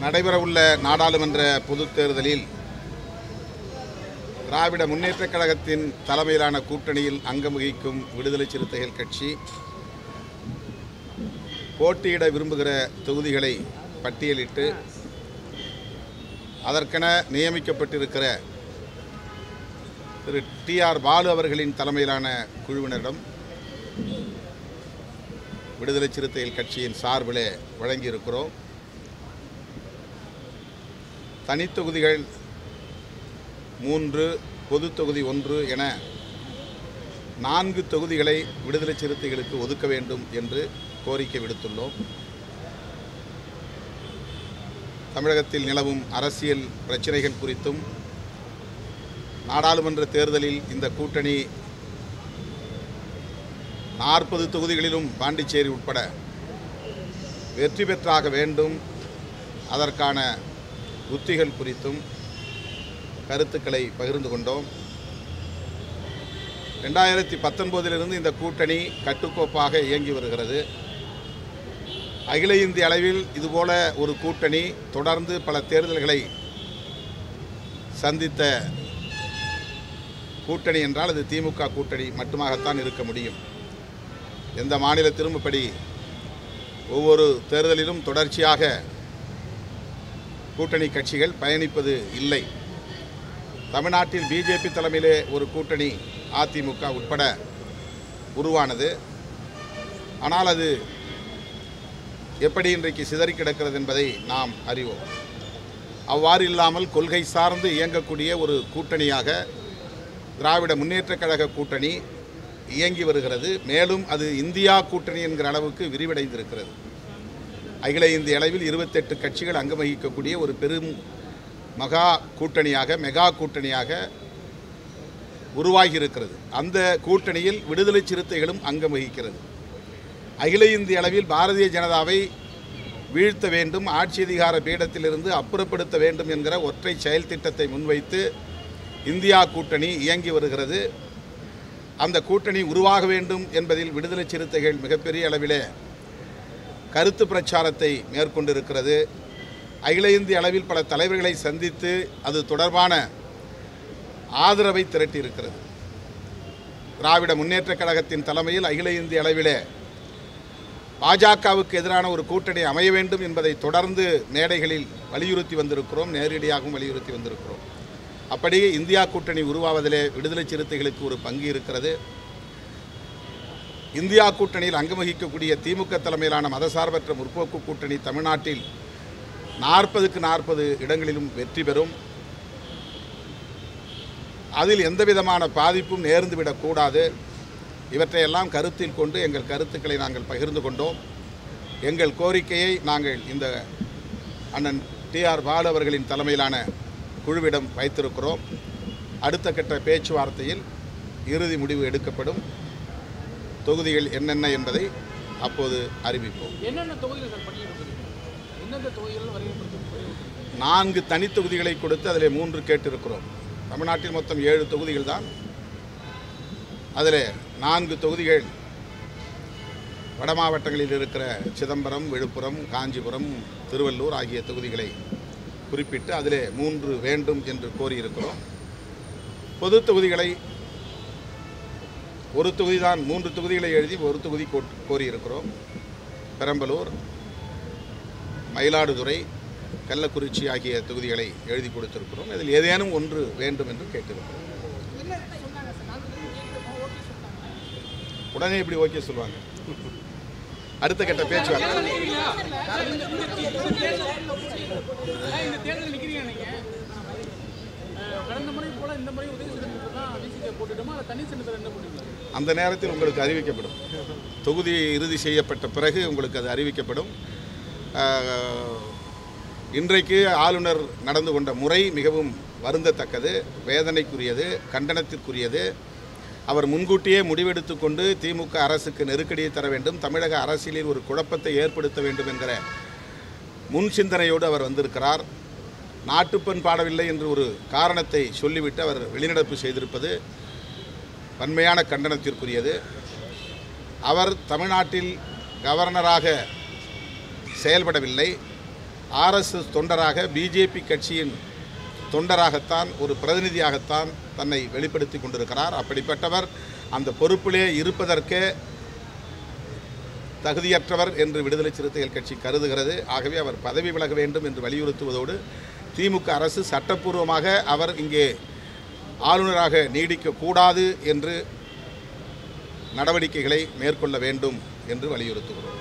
நடைபெறவுள்ள நாடாளுமன்ற பொதுத் தேர்தலில் திராவிட முன்னேற்றக் கழகத்தின் தலைமையிலான கூட்டணியில் அங்கம் வகிக்கும் விடுதலை சிறுத்தைகள் கட்சி போட்டியிட விரும்புகிற தொகுதிகளை பட்டியலிட்டு அதற்கென நியமிக்கப்பட்டிருக்கிற திரு டி.ஆர். பாலு அவர்களின் தலைமையிலான குழுவினரிடம் விடுதலை சிறுத்தைகள் கட்சியின் சார்பிலே வழங்கியிருக்கிறோம். தனித்தொகுதிகள் 3, பொது தொகுதி 1 என 4 தொகுதிகளை விடுதலை சிறுத்தைகளுக்கு ஒதுக்க வேண்டும் என்று கோரிக்கை விடுத்துள்ளோம். தமிழகத்தில் நிலவும் அரசியல் பிரச்சினைகள் குறித்தும் நாடாளுமன்ற தேர்தலில் இந்த கூட்டணி 40 தொகுதிகளிலும் பாண்டிச்சேரி உட்பட வெற்றி பெற்றாக வேண்டும், அதற்கான உத்திகள் குறித்தும் கருத்துக்களை பகிர்ந்து கொண்டோம். 2019 இந்த கூட்டணி கட்டுக்கோப்பாக இயங்கி வருகிறது. அகில இந்திய அளவில் இதுபோல ஒரு கூட்டணி தொடர்ந்து பல தேர்தல்களை சந்தித்த கூட்டணி என்றால் அது திமுக கூட்டணி மட்டுமாகத்தான் இருக்க முடியும். எந்த மாநிலத்திலும் இப்படி ஒவ்வொரு தேர்தலிலும் தொடர்ச்சியாக கூட்டணி கட்சிகள் பயணிப்பது இல்லை. தமிழ்நாட்டில் பிஜேபி தலைமையிலே ஒரு கூட்டணி அதிமுக உட்பட உருவானது. ஆனால் அது எப்படி இன்றைக்கு சிதறி கிடக்கிறது என்பதை நாம் அறிவோம். அவ்வாறு இல்லாமல் கொள்கை சார்ந்து இயங்கக்கூடிய ஒரு கூட்டணியாக திராவிட முன்னேற்றக் கழக கூட்டணி இயங்கி வருகிறது. மேலும் அது இந்தியா கூட்டணி என்கிற அளவுக்கு விரிவடைந்திருக்கிறது. அகில இந்திய அளவில் 28 கட்சிகள் அங்கம் வகிக்கக்கூடிய ஒரு பெரும் மெகா கூட்டணியாக உருவாகி இருக்கிறது. அந்த கூட்டணியில் விடுதலை சிறுத்தைகளும் அங்கம் வகிக்கிறது. அகில இந்திய அளவில் பாரதிய ஜனதாவை வீழ்த்த வேண்டும், ஆட்சி அதிகார பீடத்திலிருந்து அப்புறப்படுத்த வேண்டும் என்கிற ஒற்றை செயல் திட்டத்தை முன்வைத்து இந்தியா கூட்டணி இயங்கி வருகிறது. அந்த கூட்டணி உருவாக வேண்டும் என்பதில் விடுதலை சிறுத்தைகள் மிகப்பெரிய அளவிலே கருத்து பிரச்சாரத்தை மேற்கொண்டிருக்கிறது. அகில இந்திய அளவில் பல தலைவர்களை சந்தித்து அது தொடர்பான ஆதரவை திரட்டியிருக்கிறது. திராவிட முன்னேற்றக் கழகத்தின் தலைமையில் அகில இந்திய அளவிலே பாஜகவுக்கு எதிரான ஒரு கூட்டணி அமைய வேண்டும் என்பதை தொடர்ந்து மேடைகளில் வலியுறுத்தி வந்திருக்கிறோம், நேரடியாகவும் வலியுறுத்தி வந்திருக்கிறோம். அப்படி இந்தியா கூட்டணி உருவாவதிலே விடுதலை சிறுத்தைகளுக்கு ஒரு பங்கு இருக்கிறது. இந்தியா கூட்டணியில் அங்கம் வகிக்கக்கூடிய திமுக தலைமையிலான மதசார்பற்ற முற்போக்கு கூட்டணி தமிழ்நாட்டில் 40க்கு 40 இடங்களிலும் வெற்றி பெறும். அதில் எந்தவிதமான பாதிப்பும் நேர்ந்துவிடக்கூடாது. இவற்றையெல்லாம் கருத்தில் கொண்டு எங்கள் கருத்துக்களை நாங்கள் பகிர்ந்து கொண்டோம். எங்கள் கோரிக்கையை நாங்கள் இந்த அண்ணன் டி.ஆர். பாலு அவர்களின் தலைமையிலான குழுவிடம் வைத்திருக்கிறோம். அடுத்த கட்ட பேச்சுவார்த்தையில் இறுதி முடிவு எடுக்கப்படும். தொகுதிகள் என்னென்ன என்பதை அப்போது அறிவிப்போம். 4 தனித்தொகுதிகளை கொடுத்து அதில் 3 கேட்டிருக்கிறோம். தமிழ்நாட்டில் மொத்தம் 7 தொகுதிகள் தான். அதில் 4 தொகுதிகள் வட மாவட்டங்களில் இருக்கிற சிதம்பரம், விழுப்புரம், காஞ்சிபுரம், திருவள்ளூர் ஆகிய தொகுதிகளை குறிப்பிட்டு அதில் 3 வேண்டும் என்று கோரியிருக்கிறோம். பொது தொகுதிகளை ஒரு தொகுதி தான், 3 தொகுதிகளை எழுதி ஒரு தொகுதி கோரியிருக்கிறோம். பெரம்பலூர், மயிலாடுதுறை, கள்ளக்குறிச்சி ஆகிய தொகுதிகளை எழுதி கொடுத்திருக்கிறோம். இதில் ஏதேனும் ஒன்று வேண்டும் என்று கேட்டிருக்கிறோம். உடனே இப்படி ஓகே சொல்லுவாங்க. அடுத்த கட்ட பேச்சுவார்த்தை. அந்த நேரத்தில் உங்களுக்கு அறிவிக்கப்படும். தொகுதி இறுதி செய்யப்பட்ட பிறகு உங்களுக்கு அது அறிவிக்கப்படும். இன்றைக்கு ஆளுநர் நடந்து கொண்ட முறை மிகவும் வருந்தத்தக்கது, வேதனைக்குரியது, கண்டனத்திற்குரியது. அவர் முன்கூட்டியே முடிவெடுத்து கொண்டு திமுக அரசுக்கு நெருக்கடியை தர வேண்டும், தமிழக அரசியலில் ஒரு குழப்பத்தை ஏற்படுத்த வேண்டும் என்கிற முன் சிந்தனையோடு அவர் வந்திருக்கிறார். நாட்டுப்பண் பாடவில்லை என்று ஒரு காரணத்தை சொல்லிவிட்டு அவர் வெளிநடப்பு செய்திருப்பது வன்மையான கண்டனத்திற்குரியது. அவர் தமிழ்நாட்டில் கவர்னராக செயல்படவில்லை. ஆர்எஸ்எஸ் தொண்டராக பிஜேபி கட்சியின் தொண்டராகத்தான் ஒரு பிரதிநிதியாகத்தான் தன்னை வெளிப்படுத்தி கொண்டிருக்கிறார். அப்படிப்பட்டவர் அந்த பொறுப்பிலே இருப்பதற்கே தகுதியற்றவர் என்று விடுதலை சிறுத்தைகள் கட்சி கருதுகிறது. ஆகவே அவர் பதவி விலக வேண்டும் என்று வலியுறுத்துவதோடு திமுக அரசு சட்டப்பூர்வமாக அவர் இங்கே ஆளுநராக நீடிக்கக்கூடாது என்று நடவடிக்கைகளை மேற்கொள்ள வேண்டும் என்று வலியுறுத்துகிறோம்.